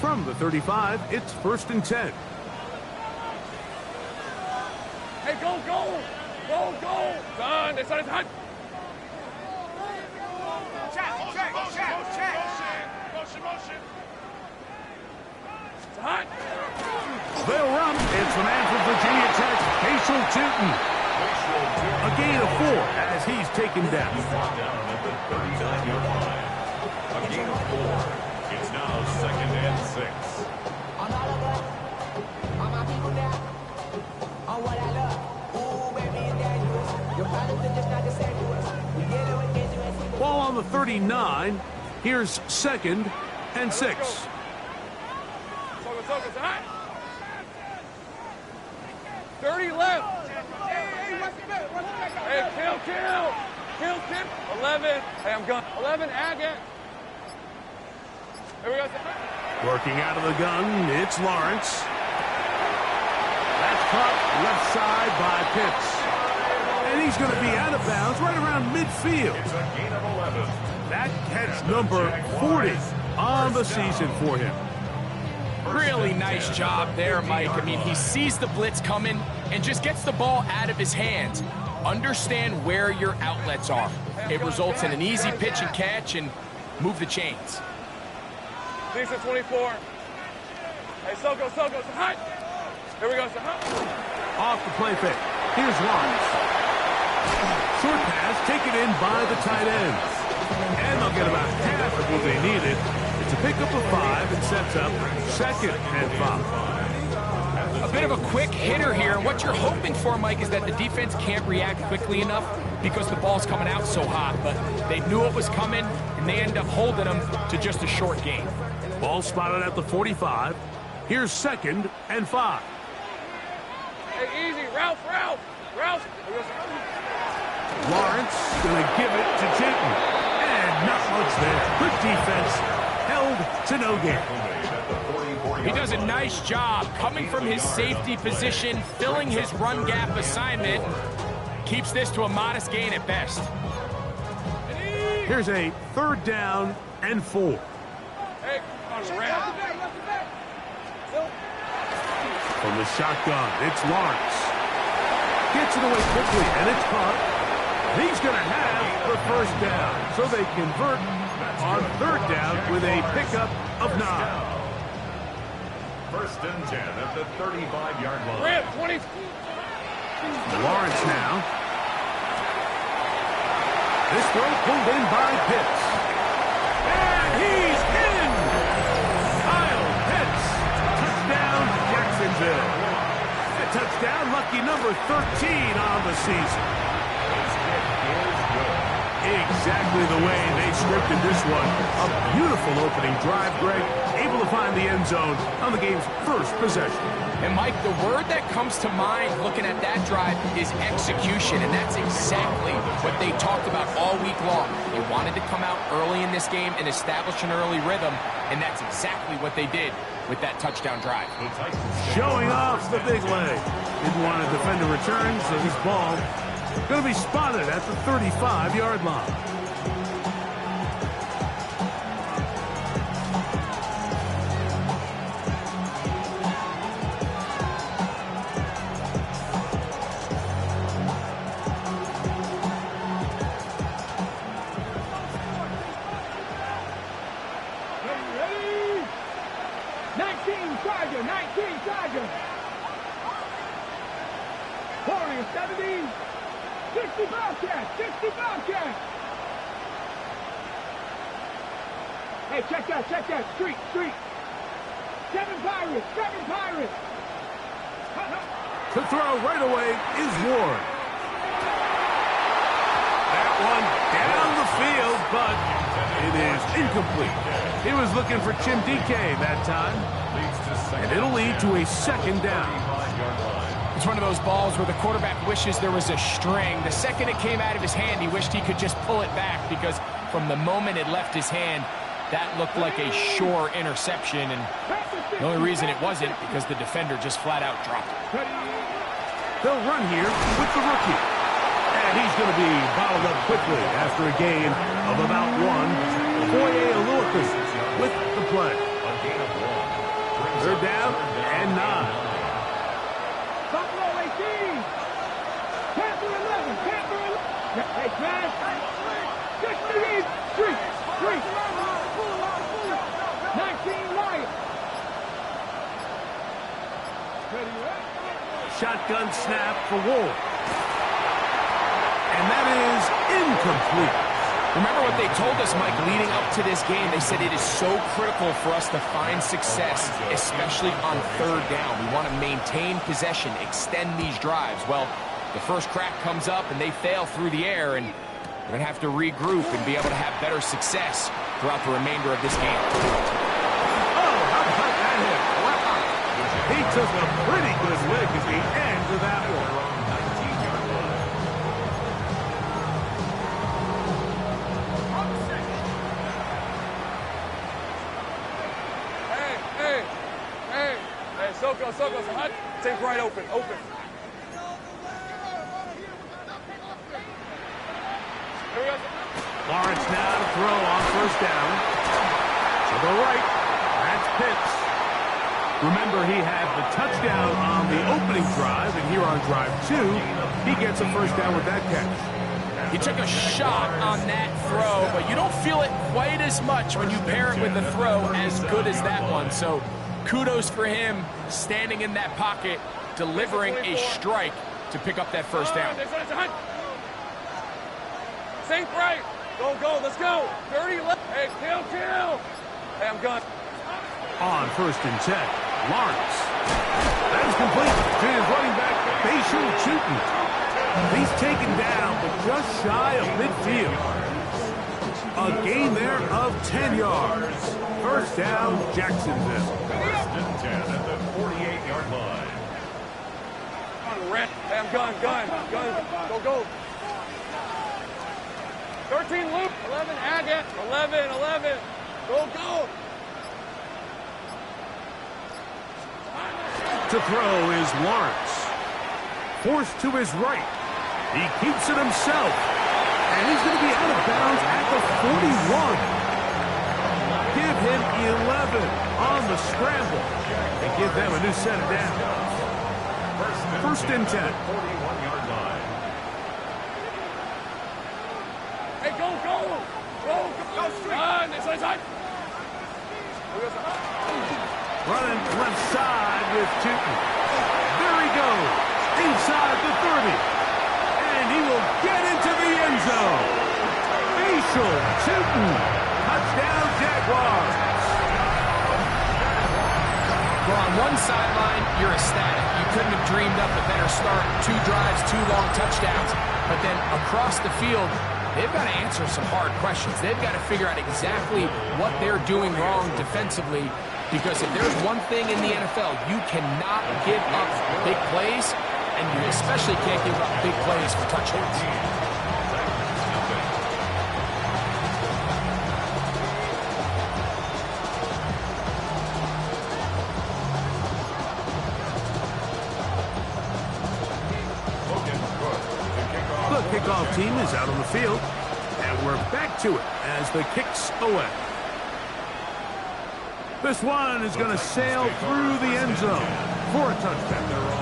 From the 35, it's 1st and 10. Hey, go, go! Go, go! Done. This side is hot. Check. Motion. It's hot. They'll run. It's the man from Virginia Tech, Hazel Tootin. A gain of 4 as he's taken down. A gain of 4. It's now 2nd and 6. Ball on the 39. Here's 2nd and 6. It's hot. 30 left. Hey, kill. 11. Hey, I'm gone. 11, Agate. Here we go. Working out of the gun, it's Lawrence. That's caught left side by Pitts. And he's going to be out of bounds right around midfield. It's a gain of 11. That catch number 40 on the season for him. Really nice job there, Mike. I mean, he sees the blitz coming and just gets the ball out of his hands. Understand where your outlets are. It results in an easy pitch and catch and move the chains. Decent 24. Hey, Soko, it's hot. Here we go, it's hot. Off the play fake. Here's Lawrence. Short pass taken in by the tight ends. And they'll get about half of what they needed. It's a pickup of 5 and sets up 2nd and 5. A bit of a quick hitter here. And what you're hoping for, Mike, is that the defense can't react quickly enough because the ball's coming out so hot. But they knew it was coming, and they end up holding them to just a short gain. Ball spotted at the 45. Here's 2nd and 5. Hey, easy. Ralph. Lawrence going to give it to Tinton. And not much there. Good defense. Held to no gain. He does a nice job coming from his safety position, filling his run gap assignment. Keeps this to a modest gain at best. Here's a 3rd down and 4. Hey, From the shotgun, it's Lawrence. Gets it away quickly, and it's caught. He's going to have the 1st down, so they convert on 3rd down with a pickup of 9. 1st and 10 at the 35-yard line. Rip, 20. Lawrence now. This throw pulled in by Pitts. And he's in! Kyle Pitts. Touchdown, Jacksonville. A touchdown, lucky number 13 on the season. Exactly the way they scripted this one. A beautiful opening drive, Greg. Able to find the end zone on the game's 1st possession. And, Mike, the word that comes to mind looking at that drive is execution, and that's exactly what they talked about all week long. They wanted to come out early in this game and establish an early rhythm, and that's exactly what they did with that touchdown drive. Showing off the big leg. Didn't want to defend a return, so this ball going to be spotted at the 35-yard line. Ready? 19 Charger. 40, 70. 60 Bobcat. Hey, check that. Street. 7 Pirates. To throw right away is Ward. That one down the field, but it is incomplete. He was looking for Tim DK that time. And it'll lead to a 2nd down. It's one of those balls where the quarterback wishes there was a string. The second it came out of his hand, he wished he could just pull it back because from the moment it left his hand, that looked like a sure interception. And the only reason it wasn't because the defender just flat out dropped it. They'll run here with the rookie. And he's going to be bottled up quickly after a gain of about 1. Foye Aluakis with the play. A gain of 1. Third down and 9. Buffalo 18. Panther 11. Panther 11. Hey, Trash. 68. 3. 19 Lions. Shotgun snap for Wolf. And that is incomplete. Remember what they told us, Mike, leading up to this game. They said it is so critical for us to find success, especially on third down. We want to maintain possession, extend these drives. Well, the first crack comes up, and they fail through the air, and we're going to have to regroup and be able to have better success throughout the remainder of this game. Oh, how about that hit? Wow. He took a pretty good lick at the end of that one. Soko, hot. Take right open. Here we go. Lawrence now to throw on first down. To the right. That's Pitts. Remember, he had the touchdown on the opening drive, and here on drive 2, he gets a first down with that catch. He took a shot on that throw, but you don't feel it quite as much when you pair it with a throw as good as that one. So kudos for him standing in that pocket, delivering a strike to pick up that first down. Sink right. Go. Let's go. 30 left. Hey, kill. Hey, I'm gone. On first and 10, Lawrence. That is complete to his running back, Facial Chutin. He's taken down, but just shy of midfield. A gain there of 10 yards. First down, Jacksonville. First and 10 at the 48-yard line. Hey, I'm gone. Go. 13 loop. 11 Agate. 11. Go. To throw is Lawrence. Forced to his right. He keeps it himself. And he's going to be out of bounds at the 41. Give him 11 on the scramble. And give them a new set of downs. First and 10. 41-yard line. Hey, go. Inside. Running left side with Chutin. There he goes. Inside the 30. And he will get into the end zone. Facial Chutin. Touchdown, Jaguars. Well, on one sideline, you're ecstatic. You couldn't have dreamed up a better start. 2 drives, 2 long touchdowns. But then across the field, they've got to answer some hard questions. They've got to figure out exactly what they're doing wrong defensively. Because if there's one thing in the NFL, you cannot give up big plays, and you especially can't give up big plays for touchdowns. The kickoff team is out on the field, and we're back to it as the kick's away. This one is going to sail through the end zone for a touchdown.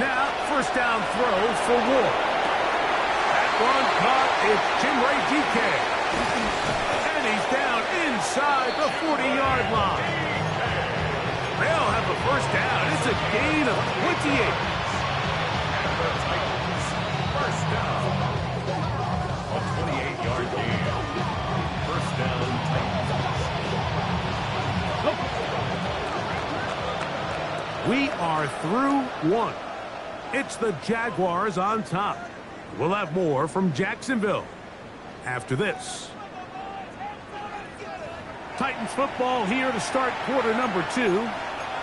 Now, first down throw for Wolf. That one caught. It's Chinray DK. And he's down inside the 40-yard line. They'll have a first down. It's a gain of 28. And the Titans, first down. A 28-yard gain. First down, Titans. We are through one. It's the Jaguars on top. We'll have more from Jacksonville after this. Titans football here to start quarter number 2.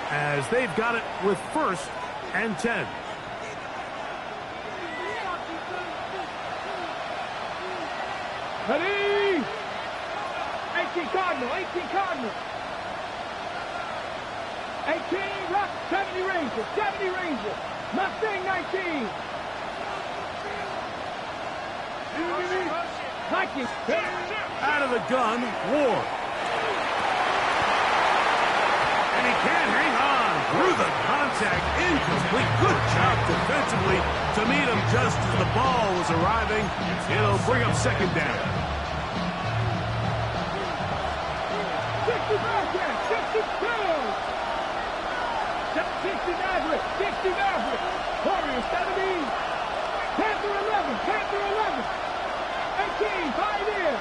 as they've got it with 1st and 10. Ready? 18 Cardinal, 18 Cardinal. 18 Rock, 70 Ranger, 70 Ranger. Mustang 19. Nike. Out of the gun, Ward. And he can't hang on. Through the contact, incomplete. Good job defensively to meet him just as the ball was arriving. It'll bring up 2nd down. 60 Maverick, 62. 60 Maverick, 60 Maverick. Warrior 70. Panther 11, Panther 11. 18, 5 in.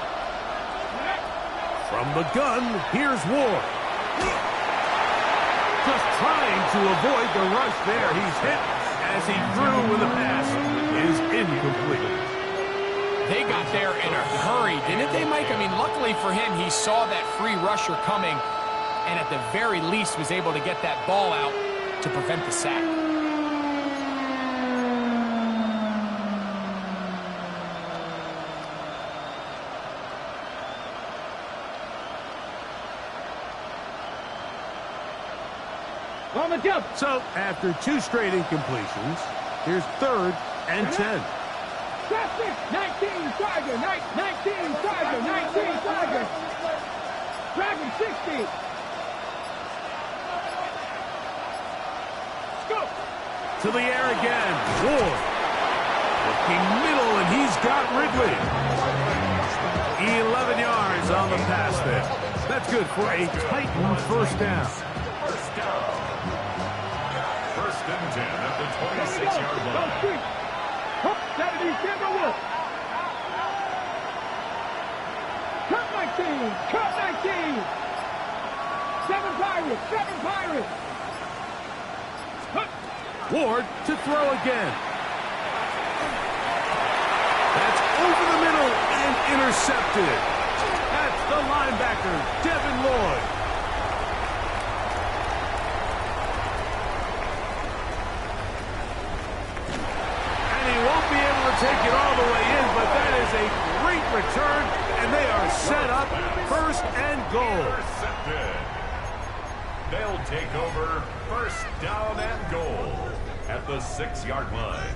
From the gun, here's Ward. Just trying to avoid the rush there. He's hit as he threw when the pass is incomplete. They got there in a hurry, didn't they, Mike? I mean, luckily for him, he saw that free rusher coming and at the very least was able to get that ball out to prevent the sack. On the jump. So, after 2 straight incompletions, here's 3rd and 10. That's it. 19 Tiger, 19 Tiger, 19 Tiger. Dragon 60. Go. To the air again. Ward. Looking middle, and he's got Ridley. 11 yards on the pass there. That's good for a tight 1st down. 1st and 10 at the 26-yard line. 70 Timberwolf. Cut 19. Cut 19. 7 Pirates. 7 Pirates. Ward to throw again. That's over the middle and intercepted. That's the linebacker, Devin Lloyd. And he won't be able to take it all the way in, but that is a great return, and they are set up 1st and goal. Intercepted. They'll take over 1st down and goal at the 6-yard line.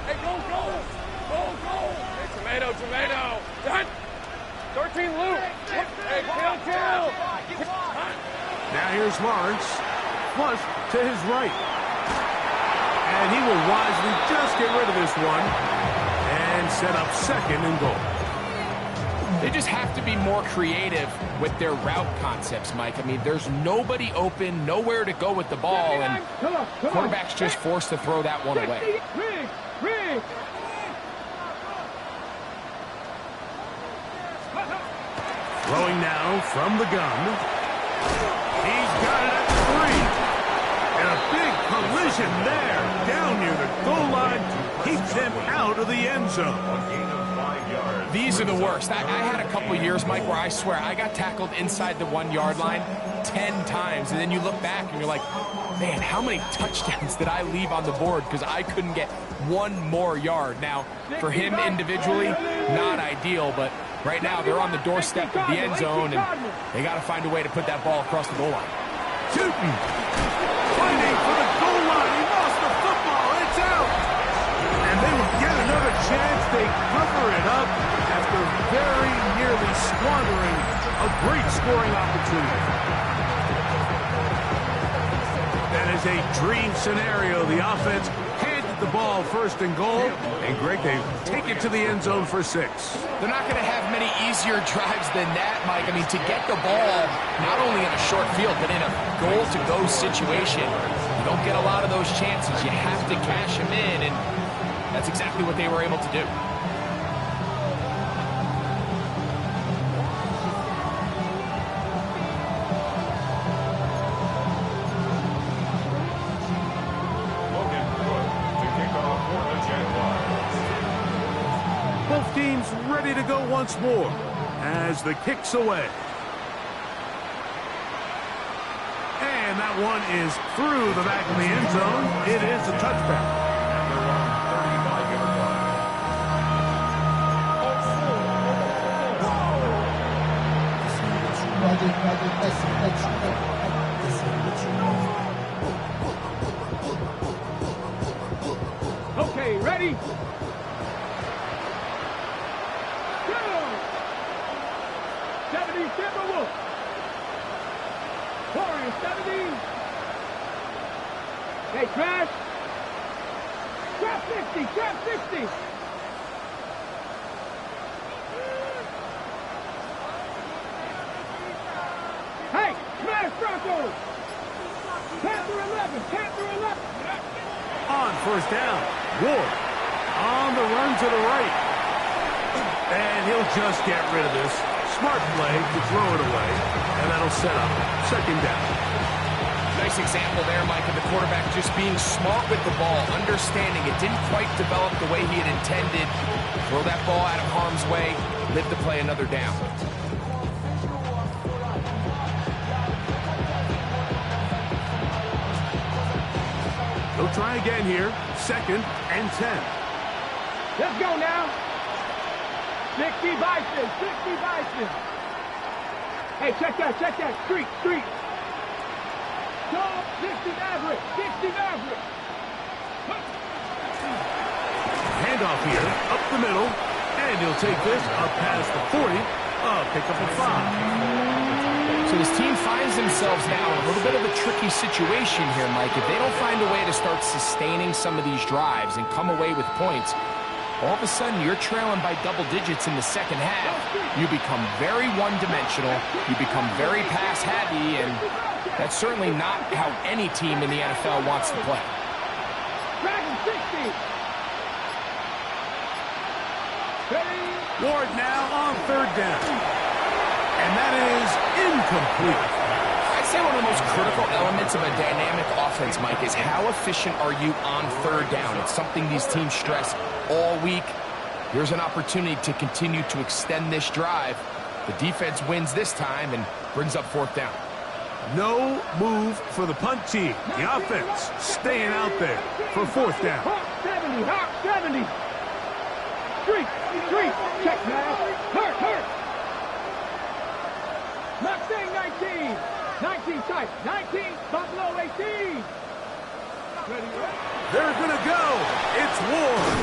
Hey, go, go! Go, go! Hey, tomato! Done! 13 Luke! Hey, kill! Now here's Lawrence, flush to his right. And he will wisely just get rid of this one and set up 2nd and goal. They just have to be more creative with their route concepts, Mike. I mean, there's nobody open, nowhere to go with the ball, and quarterback's just forced to throw that one away. Rig. Throwing now from the gun. He's got it at 3. And a big collision there. Down near the goal line. Keeps him out of the end zone. A gain of 5 yards. These are the worst. I had a couple years, Mike, where I swear I got tackled inside the 1-yard line 10 times. And then you look back and you're like, man, how many touchdowns did I leave on the board because I couldn't get 1 more yard? Now, for him individually, not ideal, but right now they're on the doorstep of the end zone, and they got to find a way to put that ball across the goal line. Shooting. Fighting for the goal line. He lost the football. It's out. And they will get another chance. They cover it up after very nearly squandering a great scoring opportunity. That is a dream scenario. The offense handed the ball 1st and goal. And, Greg, they take it to the end zone for 6. They're not going to have many easier drives than that, Mike. I mean, to get the ball not only in a short field, but in a goal-to-go situation, you don't get a lot of those chances. You have to cash them in, and that's exactly what they were able to do. Both teams ready to go once more. as the kick's away. And that one is through the back of the end zone. It is a touchback. Okay, ready? Go! 70 Timberwolves. Warriors 70. Hey, Trash. Trap 50, trap 50. Hey, smash Broncos. Panther 11, Panther 11. On first down, Ward on the run to the right. And he'll just get rid of this. Smart play to throw it away, and that'll set up second down. Nice example there, Mike, of the quarterback just being smart with the ball, understanding it didn't quite develop the way he had intended. Throw that ball out of harm's way, live to play another down. They'll try again here. Second and 10. Let's go now. 60 Bison, 60 Bison. Hey, check that. Street. Go, 60 Maverick, 60 Maverick. Handoff here, up the middle, and he'll take this up past the 40. Pick up a 5. So his team finds themselves now in a little bit of a tricky situation here, Mike. If they don't find a way to start sustaining some of these drives and come away with points, all of a sudden you're trailing by double digits in the second half. You become very one-dimensional. You become very pass-heavy, and that's certainly not how any team in the NFL wants to play. Dragon 60. Ready? Ward now on third down. And that is incomplete. I'd say one of the most critical elements of a dynamic offense, Mike, is how efficient are you on third down? It's something these teams stress all week. Here's an opportunity to continue to extend this drive. The defense wins this time and brings up fourth down. No move for the punt team. The offense staying out there for fourth down. Hawk 70, Hawk 70. Street, check now. Hurt. Mustang 19. 19 tight. 19, Buffalo 18. Ready? They're going to go. It's Ward.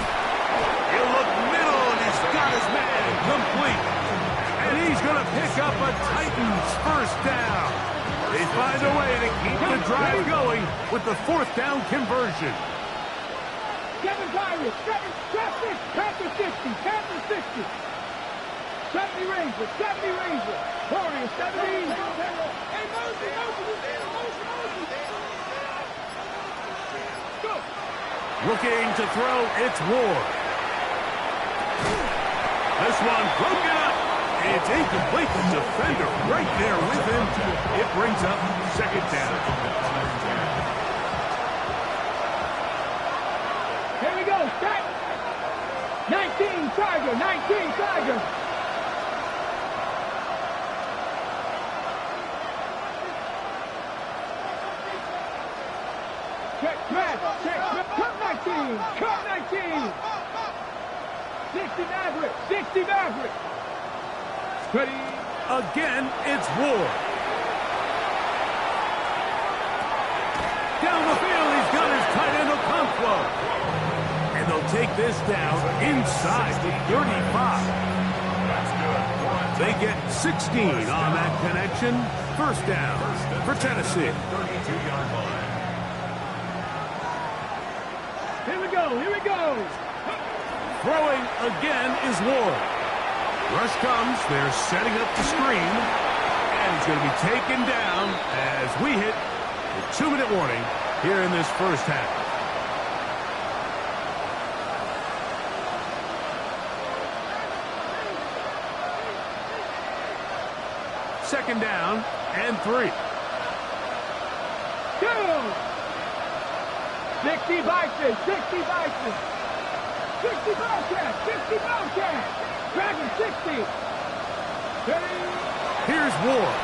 He'll look middle, and he's got his man complete. And he's going to pick up a Titans first down. They find a way to keep the drive going with the fourth down conversion. 7 Pirates, 7 traffic, Panther 60, Panther 60. 70 Rangers, 70 Rangers. Warriors 70. Hey, Mosey. Go. Looking to throw, it's Ward. This one broken up. It's incomplete. The defender right there with him. It brings up second down. Here we go. Start. 19 Tiger. 19 Tiger. Check. Cut 19. 60 Maverick. 60 Maverick. Ready? Again, it's Ward. Down the field, he's got his tight end Okonkwo. And they'll take this down inside the 35. They get 16 on that connection. First down for Tennessee. 32-yard line. Here we go. Throwing again is Ward. Rush comes, they're setting up the screen, and he's going to be taken down as we hit the 2-minute warning here in this first half. Second down and 3. Go! 60 Bison, 60 Bison. 60 Bobcats, 60 Bobcats. Dragon 60. Here's Ward.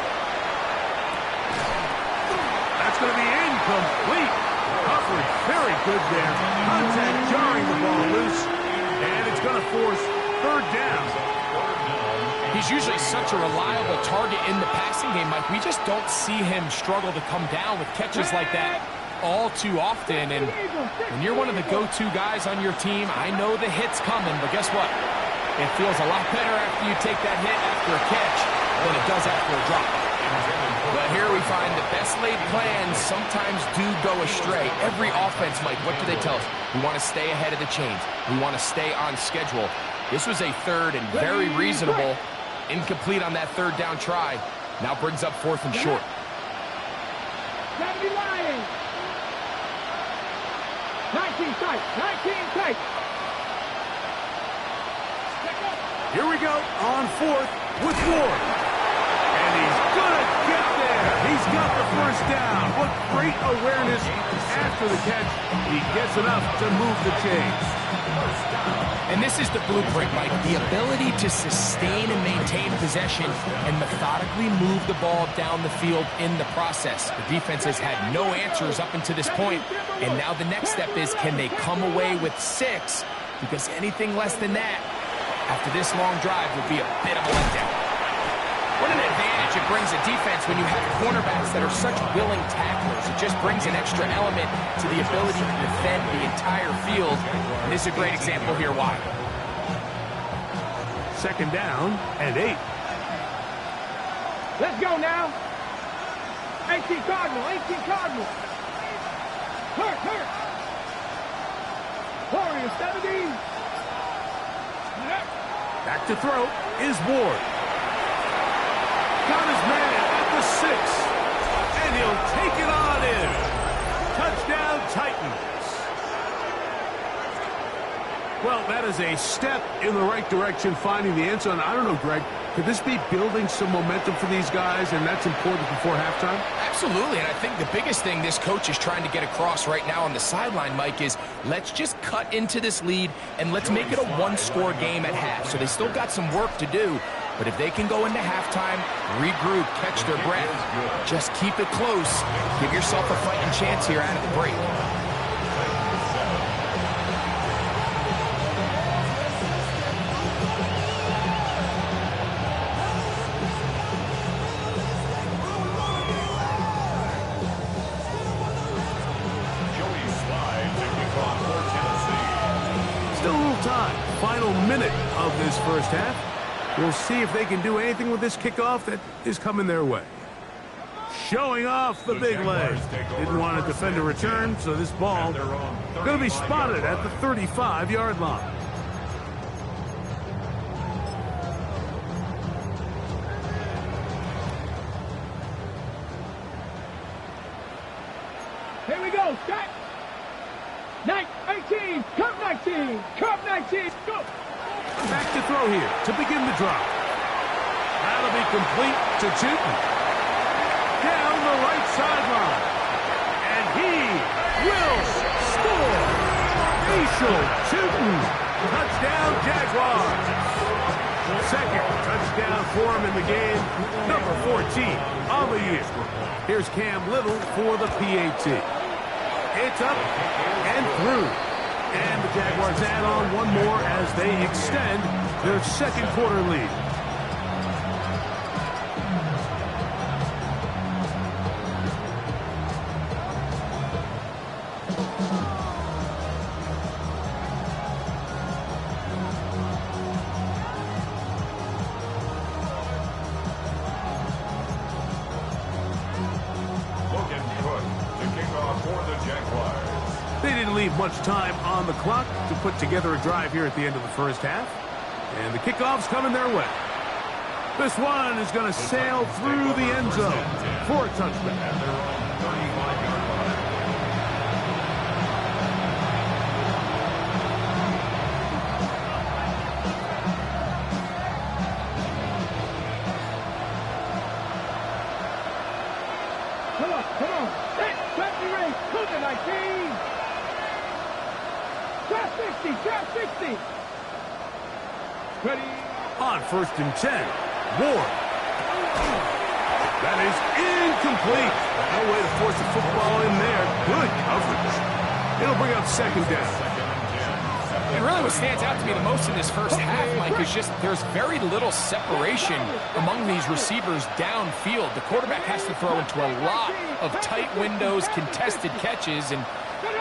That's going to be incomplete. Coverage very good there. Contact jarring the ball loose. And it's going to force third down. He's usually such a reliable target in the passing game, Mike. We just don't see him struggle to come down with catches like that all too often. And when you're one of the go-to guys on your team, I know the hit's coming, but guess what? It feels a lot better after you take that hit after a catch than it does after a drop. But here we find the best laid plans sometimes do go astray. Every offense, Mike, what do they tell us? We want to stay ahead of the chains. We want to stay on schedule. This was a third and very reasonable. Incomplete on that third down try. Now brings up fourth and short. Gotta be lying. 19 tight. 19 tight. Here we go on fourth with Ward. And he's gonna get there. He's got the first down. What great awareness after the catch. He gets enough to move the chains. And this is the blueprint, Mike. The ability to sustain and maintain possession and methodically move the ball down the field in the process. The defense has had no answers up until this point, and now the next step is, can they come away with 6? Because anything less than that, after this long drive, will be a bit of a letdown. What an advantage it brings a defense when you have cornerbacks that are such willing tacklers. It just brings an extra element to the ability to defend the entire field. And this is a great example here why. Second down and 8. Let's go now. 18 Cardinal. 18 Cardinal. Hurt. Warriors 70. Back to throw is Ward. Got his man at the 6. And he'll take it on in. Touchdown, Titans. Well, that is a step in the right direction, finding the end zone. I don't know, Greg, could this be building some momentum for these guys, and that's important before halftime? Absolutely, and I think the biggest thing this coach is trying to get across right now on the sideline, Mike, is let's just cut into this lead, and let's make it a one-score game at half. So they still got some work to do, but if they can go into halftime, regroup, catch their breath, just keep it close, give yourself a fighting chance here out of the break. Final minute of this first half. We'll see if they can do anything with this kickoff that is coming their way. Showing off the big leg. Didn't want to defend a return, so this ball going to be spotted at the 35-yard line. Here we go, Scott. 18, Cup 19, Cup 19, go! Back to throw here to begin the drive. That'll be complete to Tootin. Down the right sideline. And he will score. Rachel Tootin. Touchdown, Jaguars. Second touchdown for him in the game. Number 14 on the year. Here's Cam Little for the PAT. It's up and through. And the Jaguars add on one more as they extend their second quarter lead. They didn't leave much time on the clock to put together a drive here at the end of the first half. And the kickoff's coming their way. This one is going to sail through the end zone for a touchback. Come on. Set the race. Put the 19. Trap 60. Ready. On 1st and 10. Ward. That is incomplete. No way to force the football in there. Good coverage. It'll bring up second down. And really what stands out to me the most in this first half, Mike, is just there's very little separation among these receivers downfield. The quarterback has to throw into a lot of tight windows, contested catches, and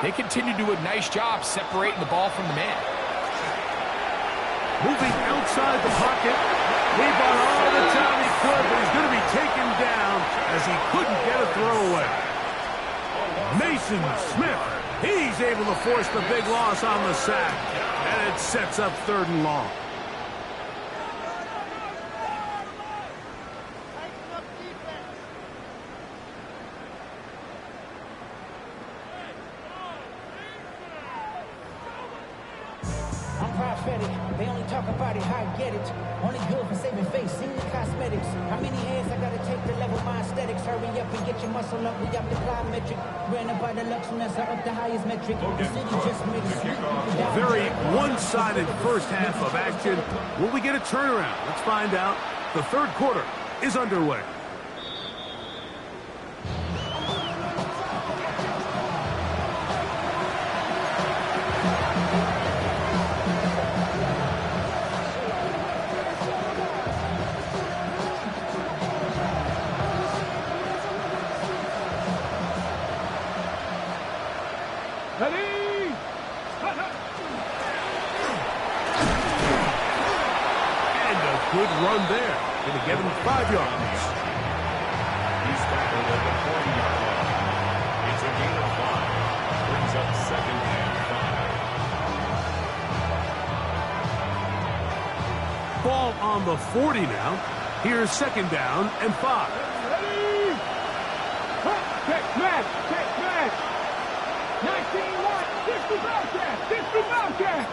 they continue to do a nice job separating the ball from the man. Moving outside the pocket. He bought all the time he could, but he's going to be taken down as he couldn't get a throwaway. Mason Smith. He's able to force the big loss on the sack, and it sets up 3rd and long. I'm prophetic. They only talk about it, how I get it. Only good for saving face, sing the cosmetics. How many hands I gotta take to level my aesthetics? Hurry up and get your muscle up, we up the plyometric. Ran up by the luxuriness, I up the highest metric. The city just made it sweet. Very one-sided first half of action. Will we get a turnaround? Let's find out. The 3rd quarter is underway. Good run there. Going to give him 5 yards. He's tackled at the 40-yard line. It's a gain of 5. Brings up 2nd and 5. Ball on the 40 now. Here's 2nd down and 5. Ready? Check smash. Check smash. 19-1. 60 Bobcat. 60 Bobcat.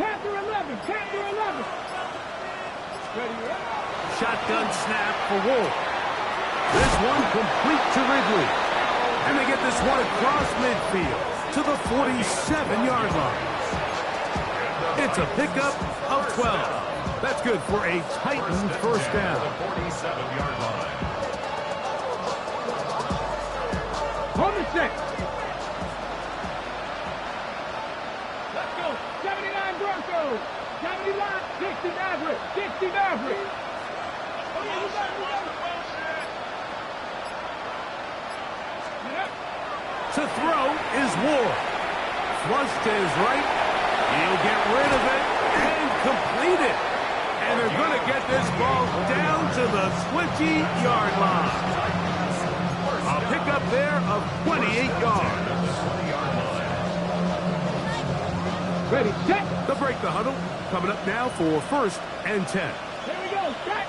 Panther 11. Panther 11. Ready? Shotgun snap for Wolf. This one complete to Ridley. And they get this one across midfield to the 47-yard line. It's a pickup of 12. That's good for a Titan first down. The 47-yard line. On the set. Let's go. 79 Broncos. 79, 60 Maverick. 60 Maverick. Oh, yeah, you got it. To throw is Ward. Flush to his right. He'll get rid of it and complete it. And they're going to get this ball down to the 20-yard line. A pickup there of 28 yards. Ready, set. The break the huddle. Coming up now for 1st and 10. Here we go, set.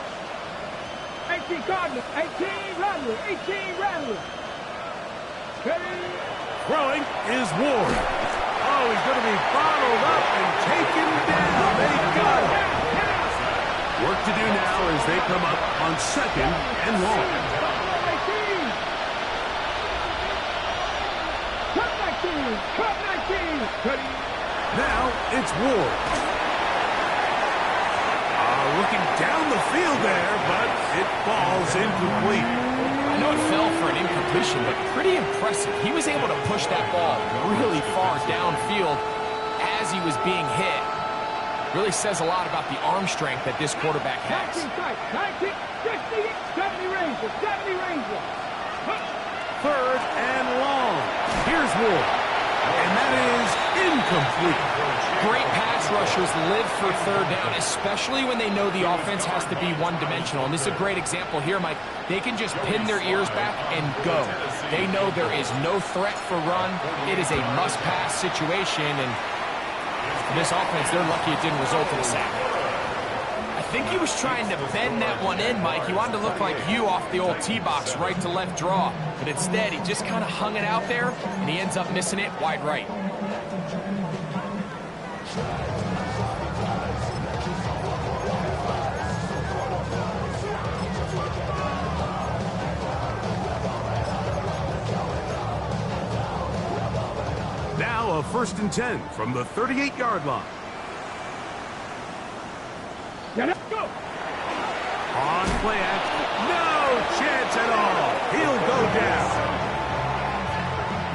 18 Cardinals, 18 Rattler, 18 Rattler. Ready. Throwing is Ward. Oh, he's going to be bottled up and taken down. They got him. Work to do now as they come up on 2nd and long. Cut 19. Cut 19. Ready. Now it's Ward. Looking down the field there, but it falls incomplete. I know it fell for an incompletion, but pretty impressive. He was able to push that ball really far downfield as he was being hit. Really says a lot about the arm strength that this quarterback has. 19, 60, 70 Ranger, 70 Ranger. 3rd and long. Here's Ward. And that is incomplete. Great pass rushers live for 3rd down, especially when they know the offense has to be one-dimensional. And this is a great example here, Mike. They can just pin their ears back and go. They know there is no threat for run. It is a must-pass situation, and for this offense, they're lucky it didn't result in a sack. I think he was trying to bend that one in, Mike. He wanted to look like you off the old tee box, right to left draw. But instead, he just kind of hung it out there, and he ends up missing it wide right. Now a 1st and 10 from the 38-yard line. Go. On play action. No chance at all. He'll go down.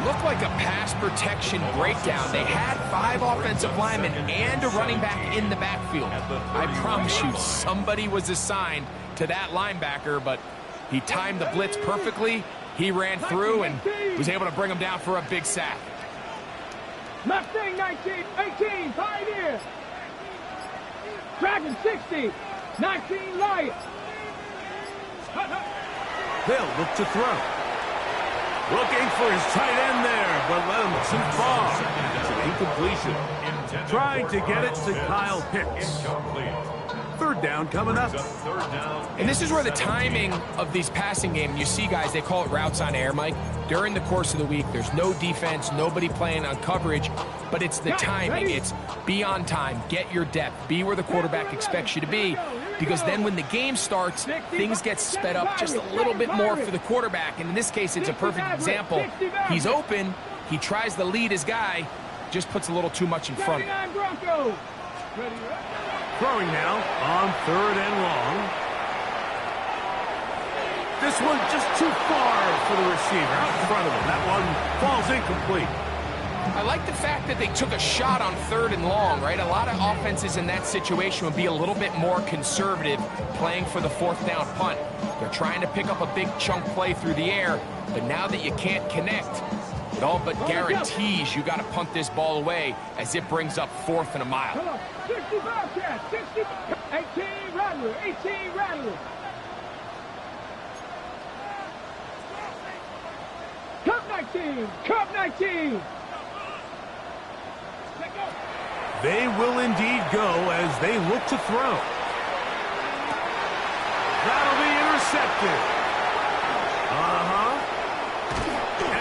Looked like a pass protection breakdown. They had 5 offensive linemen and a running back in the backfield. I promise you, somebody was assigned to that linebacker, but he timed the blitz perfectly. He ran through and was able to bring him down for a big sack. Mustang 19, 18, Pioneer. Dragon 60, 19, Lion. They'll look to throw. Looking for his tight end there, but let him too far. It's an incompletion. Trying to get it to Kyle Pitts. Third down coming up. And this is where the timing of these passing games, you see guys, they call it routes on air, Mike. During the course of the week, there's no defense, nobody playing on coverage, but it's the timing. It's be on time, get your depth, be where the quarterback expects you to be, because then when the game starts, things get sped up just a little bit more for the quarterback. And in this case, it's a perfect example. He's open, he tries to lead his guy, just puts a little too much in front of him. Throwing now on 3rd and long. This one just too far for the receiver out in front of him. That one falls incomplete. I like the fact that they took a shot on 3rd and long, right? A lot of offenses in that situation would be a little bit more conservative playing for the 4th down punt. They're trying to pick up a big chunk play through the air, but now that you can't connect, it all but guarantees you got to punt this ball away as it brings up 4th and a mile. 60 Bobcat, 60, 18 Rattler, 18 Rattler. Cup 19, Cup 19. They will indeed go as they look to throw. That'll be intercepted.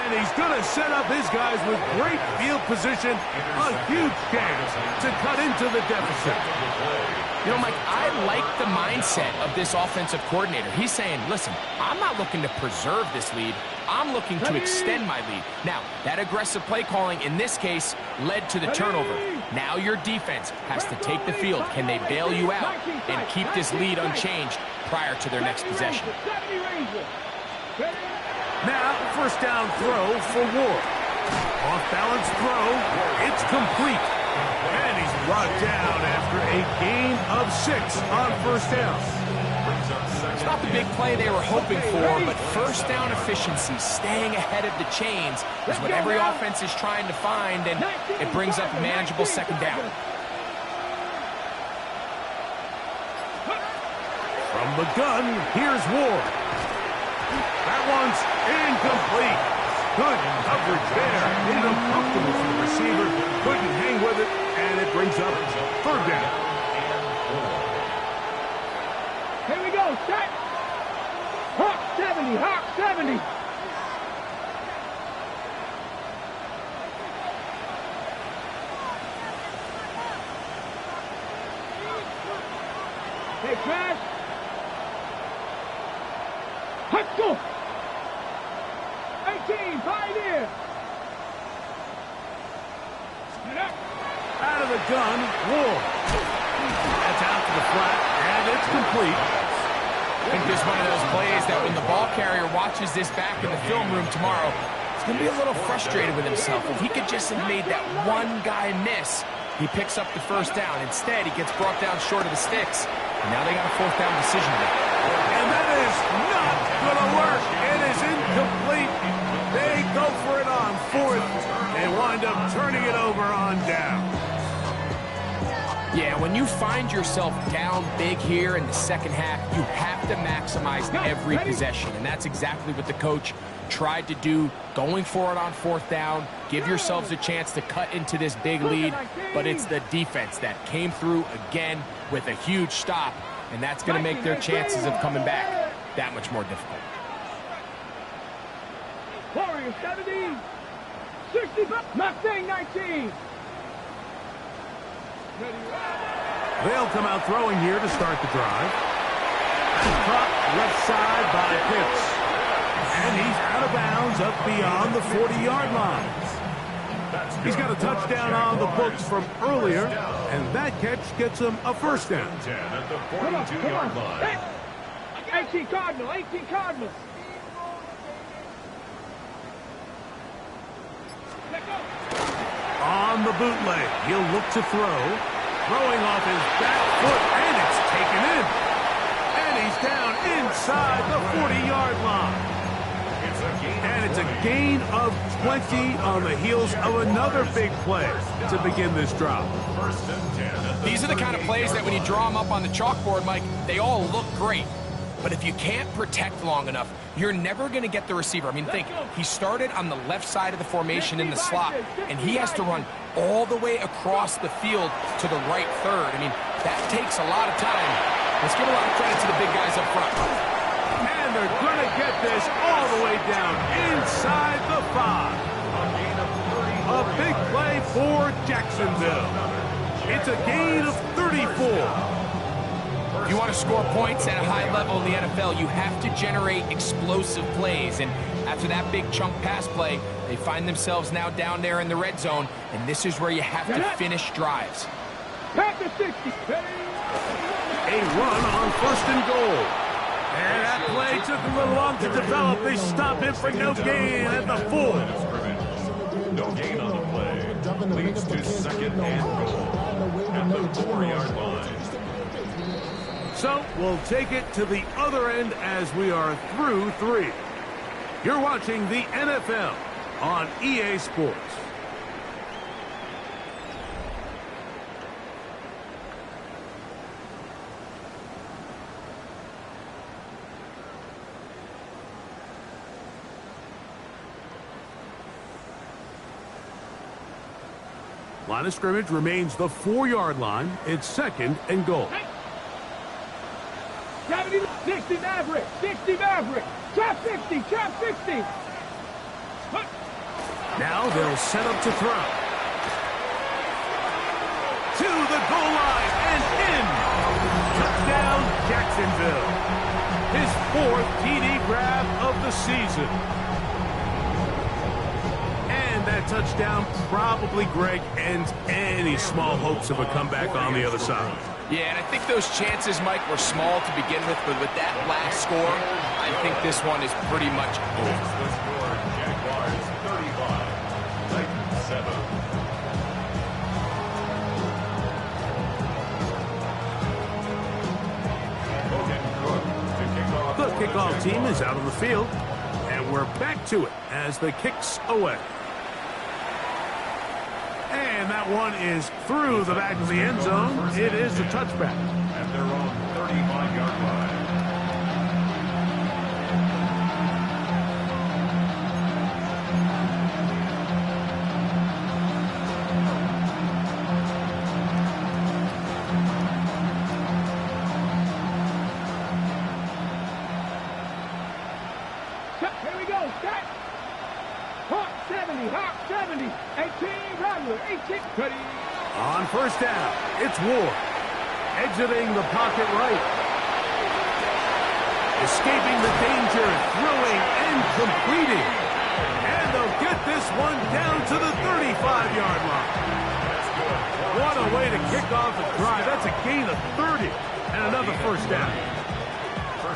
And he's going to set up his guys with great field position. A huge chance to cut into the deficit. You know, Mike, I like the mindset of this offensive coordinator. He's saying, listen, I'm not looking to preserve this lead. I'm looking to extend my lead. Now, that aggressive play calling in this case led to the turnover. Now your defense has to take the field. Can they bail you out and keep this lead unchanged prior to their next possession? Now, 1st down throw for Ward. Off-balance throw. It's complete. And he's brought down after a gain of 6 on 1st down. It's not the big play they were hoping for, but 1st down efficiency, staying ahead of the chains, is what every offense is trying to find, and it brings up a manageable 2nd down. From the gun, here's Ward. That one's incomplete. Good coverage there. Made him comfortable for the receiver. Couldn't hang with it, and it brings up 3rd down. Here we go, set. Hawk 70, Hawk 70. Hey, Crash. Let's go. 18, Pioneer. Out of the gun, Ward. That's out to the flat, and it's complete. I think this is one of those plays that when the ball carrier watches this back in the film room tomorrow, he's going to be a little frustrated with himself. If he could just have made that one guy miss, he picks up the 1st down. Instead, he gets brought down short of the sticks, and now they got a 4th down decision to make. And that is not going to work. It is incomplete. They go for it on 4th. They wind up turning it over on down. Yeah, when you find yourself down big here in the 2nd half, you have to maximize every possession. And that's exactly what the coach tried to do, going for it on 4th down. Give yourselves a chance to cut into this big lead. But it's the defense that came through again with a huge stop. And that's going to make their chances of coming back that much more difficult. Warrior 70, 65, Mustang 19. They'll come out throwing here to start the drive. Caught left side by Pitts. And he's out of bounds up beyond the 40-yard line. He's got a touchdown on the books from earlier. And that catch gets him a first down. 10 at the Come on, 42-yard line. 18 Cardinal, 18 Cardinals. Let go. On the bootleg, he'll look to throw. Throwing off his back foot, and it's taken in. And he's down inside the 40-yard line. And it's a gain of 20 on the heels of another big play to begin this drive. These are the kind of plays that when you draw them up on the chalkboard, Mike, they all look great. But if you can't protect long enough, you're never going to get the receiver. I mean, think, he started on the left side of the formation in the slot, and he has to run all the way across the field to the right third. I mean, that takes a lot of time. Let's give a lot of credit to the big guys up front. And they're going to get this all the way down inside the 5. A big play for Jacksonville. It's a gain of 34. If you want to score points at a high level in the NFL, you have to generate explosive plays. And after that big chunk pass play, they find themselves now down there in the red zone, and this is where you have to finish drives. Pass to 60. A run on 1st and goal. And that play took a little long to develop. They stop it for no gain at the 4. No gain on the play. Leads to 2nd and goal at the 4-yard line. So we'll take it to the other end as we are through 3. You're watching the NFL on EA Sports. Line of scrimmage remains the 4-yard line. It's 2nd and goal. 60 Maverick, 60 Maverick, trap 60, trap 60. Now they'll set up to throw. To the goal line and in. Touchdown, Jacksonville. His 4th TD grab of the season. And that touchdown probably, Greg, ends any small hopes of a comeback on the other side. Yeah, and I think those chances, Mike, were small to begin with, but with that last score, I think this one is pretty much over. The score, Jaguars 35, Titans 7. The kickoff team is out on the field, and we're back to it as the kick's away. And that one is through the back of the end zone. It is a touchback. At their own 35-yard line. Here we go, set. Hawk 70, Hawk 70, 18 Rattler, 18. Ready. On 1st down, it's Ward. Exiting the pocket right. Escaping the danger, throwing and completing. And they'll get this one down to the 35-yard line. What a way to kick off a drive. That's a gain of 30 and another 1st down.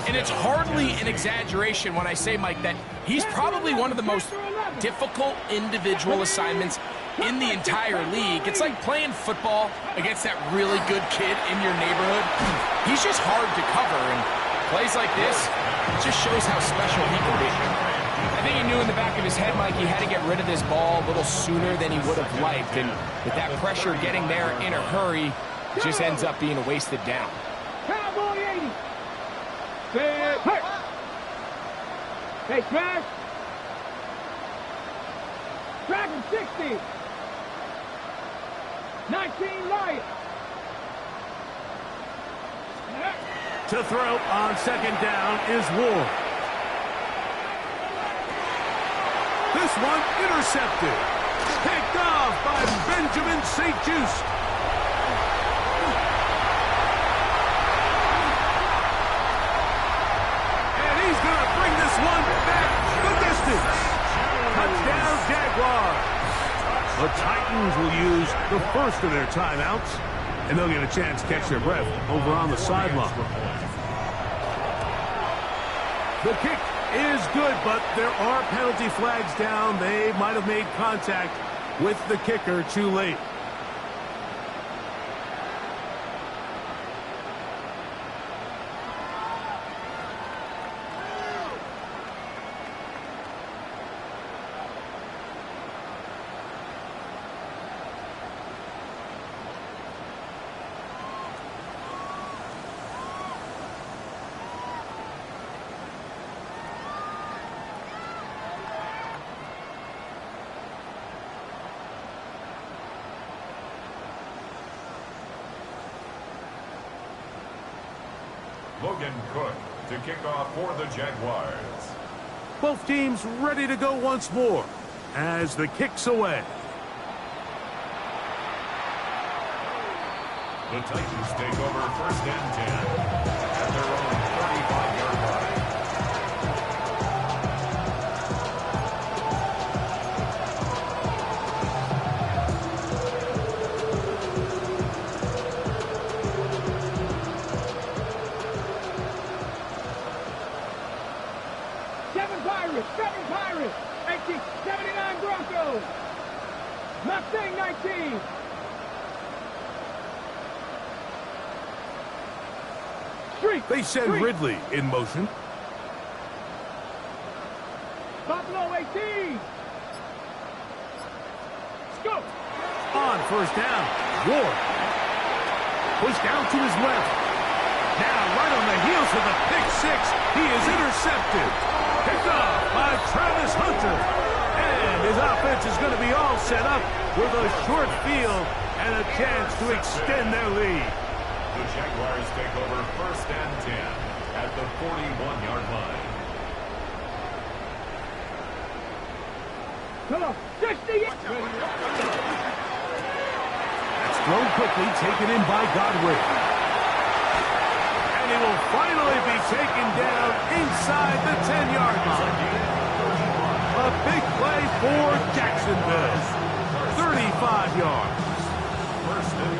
And it's hardly an exaggeration when I say, Mike, that he's probably one of the most difficult individual assignments in the entire league. It's like playing football against that really good kid in your neighborhood. He's just hard to cover, and plays like this, it just shows how special he can be. I think he knew in the back of his head, Mike, he had to get rid of this ball a little sooner than he would have liked, and with that pressure getting there in a hurry, it just ends up being a wasted down. Cowboy 80. Hey. Hey, Smash. Dragon 60. 19 Lion. To throw on 2nd down is Ward. This one intercepted. Picked off by Benjamin St-Juste. And he's going to bring this one back the distance. Touchdown, Jaguars. The Titans will use the first of their timeouts. And they'll get a chance to catch their breath over on the sideline. The kick is good, but there are penalty flags down. They might have made contact with the kicker too late. Logan Cook to kick off for the Jaguars. Both teams ready to go once more as the kick's away. The Titans take over 1st and 10 at their own 35-yard line. Seven Pirates, 79 Broncos, Mustang 19. They send Ridley in motion. Buffalo 18. Scoop. On 1st down, Ward. Pushed down to his left. Now right on the heels of the pick six. He is intercepted. Picked off by Travis Hunter. And his offense is going to be all set up with a short field and a chance to extend their lead. The Jaguars take over 1st and 10 at the 41-yard line. Come on, 60. That's thrown quickly, taken in by Godwin. And he will finally be taken down inside the 10-yard line. A big play for Jacksonville. 35 yards.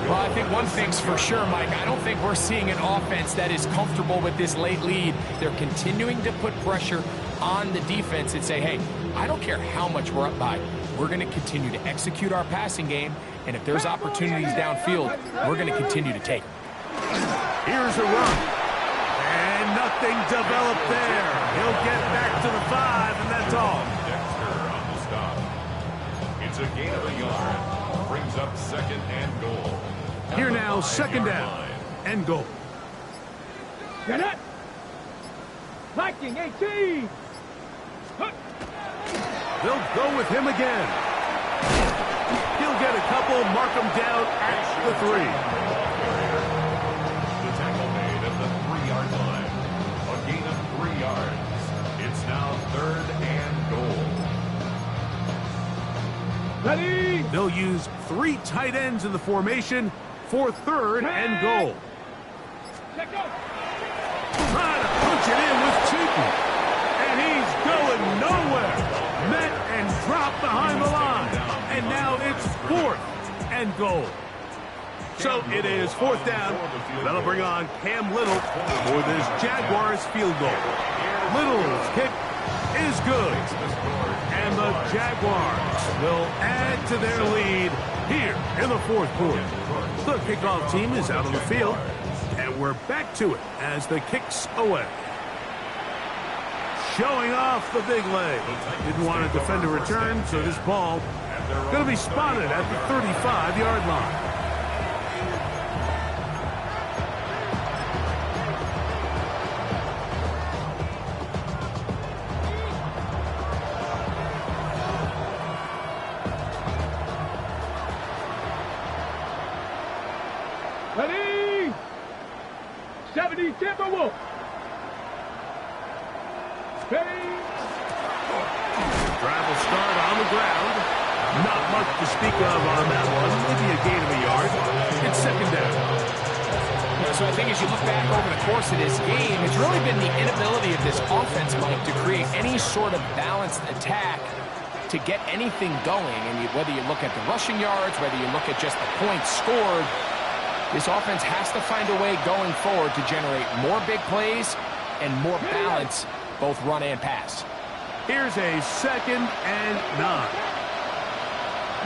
Well, I think one thing's for sure, Mike. I don't think we're seeing an offense that is comfortable with this late lead. They're continuing to put pressure on the defense and say, hey, I don't care how much we're up by. We're going to continue to execute our passing game, and if there's opportunities downfield, we're going to continue to take them. Here's a run. And nothing developed there. He'll get back to the 5, and that's all. Dexter on the stop. It's a gain of a yard. Brings up 2nd and goal. Here now, 2nd down and goal. Get it. Viking 18. They'll go with him again. He'll get a couple, mark him down at the 3. The tackle made at the 3-yard line. A gain of 3 yards. It's now 3rd and goal. Ready. They'll use 3 tight ends in the formation for 3rd and goal. Check out. Trying to punch it in with Cheaton. And he's going nowhere. Met and dropped behind the line. And now it's 4th and goal. So it is 4th down. That'll bring on Cam Little for this Jaguars field goal. Little's kick is good. And the Jaguars will add to their lead here in the 4th quarter. The kickoff team is out on the field. And we're back to it as the kick's away. Showing off the big leg. Didn't want to defend a return, so this ball going to be spotted at the 35-yard line. Ready. 70 Timberwolves. Drive will start on the ground. Not much to speak of on that one. Maybe a gain of a yard. It's 2nd down. So I think as you look back over the course of this game, it's really been the inability of this offense, Mike, to create any sort of balanced attack to get anything going. And whether you look at the rushing yards, whether you look at just the points scored, This offense has to find a way going forward to generate more big plays and more balance, both run and pass. Here's a 2nd and 9.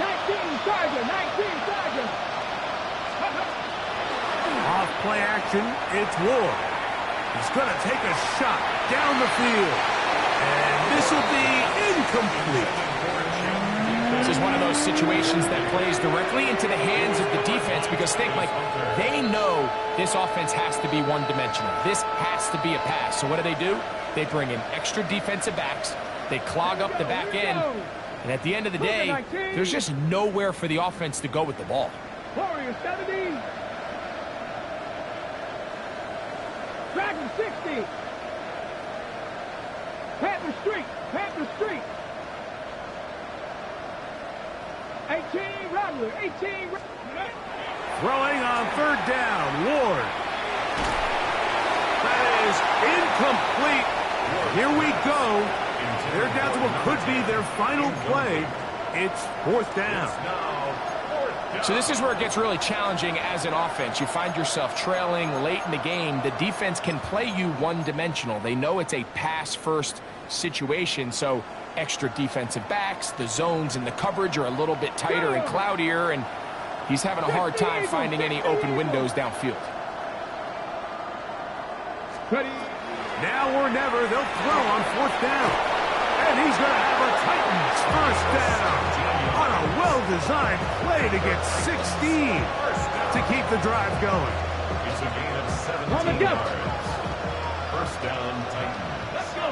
19 Charger, 19 Charger. Off play action, it's Ward. He's going to take a shot down the field. And this will be incomplete. This is one of those situations that plays directly into the hands of the defense because think, Mike, they know this offense has to be one-dimensional. This has to be a pass. So what do? They bring in extra defensive backs. They clog up the back end. And at the end of the day, there's just nowhere for the offense to go with the ball. Warriors 70. Dragon 60. Panther Street. Panther Street. 18 Rattler. 18. Throwing on 3rd down. Ward. That is incomplete. Here we go. They're down to what could be their final play. It's 4th down. So this is where it gets really challenging as an offense. You find yourself trailing late in the game. The defense can play you one-dimensional. They know it's a pass-first situation, so extra defensive backs, the zones and the coverage are a little bit tighter and cloudier, and he's having a hard time finding any open windows downfield. Now or never, they'll throw on 4th down. And he's going to have a Titans 1st down on a well-designed play to get 16 to keep the drive going. It's a gain of 17 yards. 1st down, Titans. Let's go.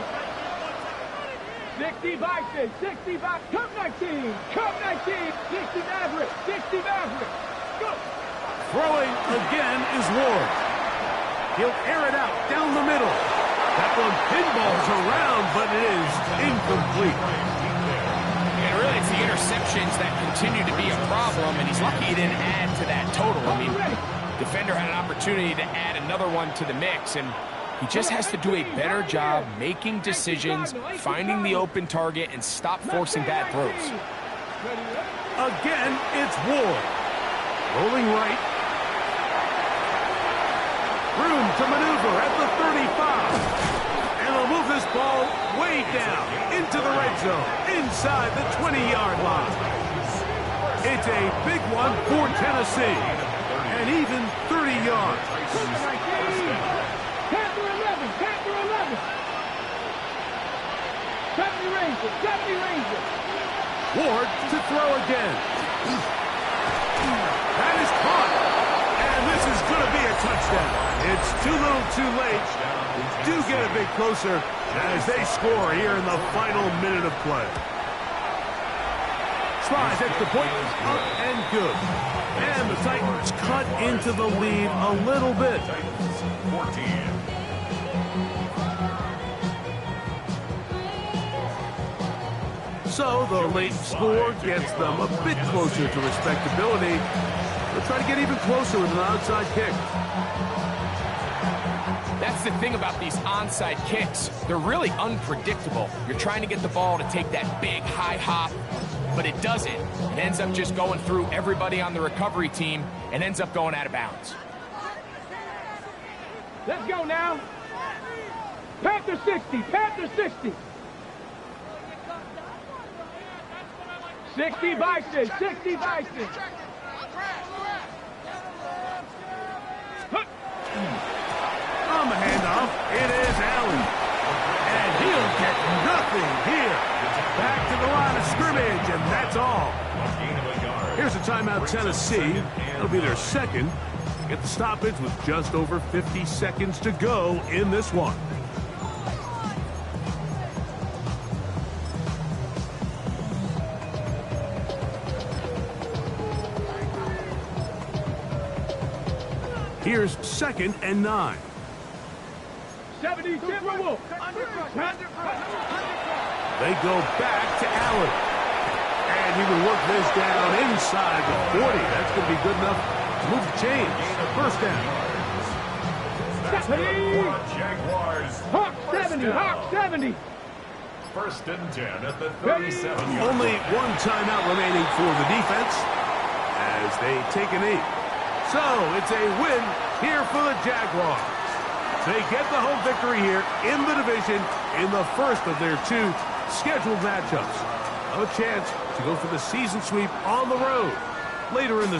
60 Bison, 60 Bison. Come 19, come 19. 60 Maverick, 60 Maverick. Go. Throwing again is Ward. He'll air it out down the middle. That one pinballs around, but it is incomplete. And really, it's the interceptions that continue to be a problem, and he's lucky he didn't add to that total. I mean, defender had an opportunity to add another one to the mix, and he just has to do a better job making decisions, finding the open target, and stop forcing bad throws. Again, it's Ward. Rolling right. Room to maneuver at the 35. And they'll move this ball way down into the red zone, inside the 20-yard line. It's a big one for Tennessee. And even 30 yards. Panther 11, Panther 11. 70 Rangers, 70 Rangers. Ward to throw again. That is caught. And this is going to be a touchdown. It's too little too late. Do get a bit closer as they score here in the final minute of play. Tries extra point, up and good. And the Titans cut into the lead a little bit. 14. So the late score gets them a bit closer to respectability. They'll try to get even closer with an onside kick. That's the thing about these onside kicks. They're really unpredictable. You're trying to get the ball to take that big high hop, but it doesn't. It ends up just going through everybody on the recovery team and ends up going out of bounds. Let's go now. Panther 60, Panther 60. 60 Bison, 60 Bison. On the handoff, it is Allen. And he'll get nothing here. Back to the line of scrimmage, and that's all. Here's a timeout, Tennessee. It'll be their second. Get the stoppage with just over 50 seconds to go in this one. Here's 2nd and 9. 70 Timberwolves. They go back to Allen. And he will work this down inside the 40. That's going to be good enough to move the chains. 1st down. Jaguars. Hawk 70, Hawk 70. 1st and 10 at the 37-yard. Only one timeout remaining for the defense as they take a knee. So it's a win here for the Jaguars. They get the home victory here in the division in the first of their 2 scheduled matchups. A chance to go for the season sweep on the road later in the season.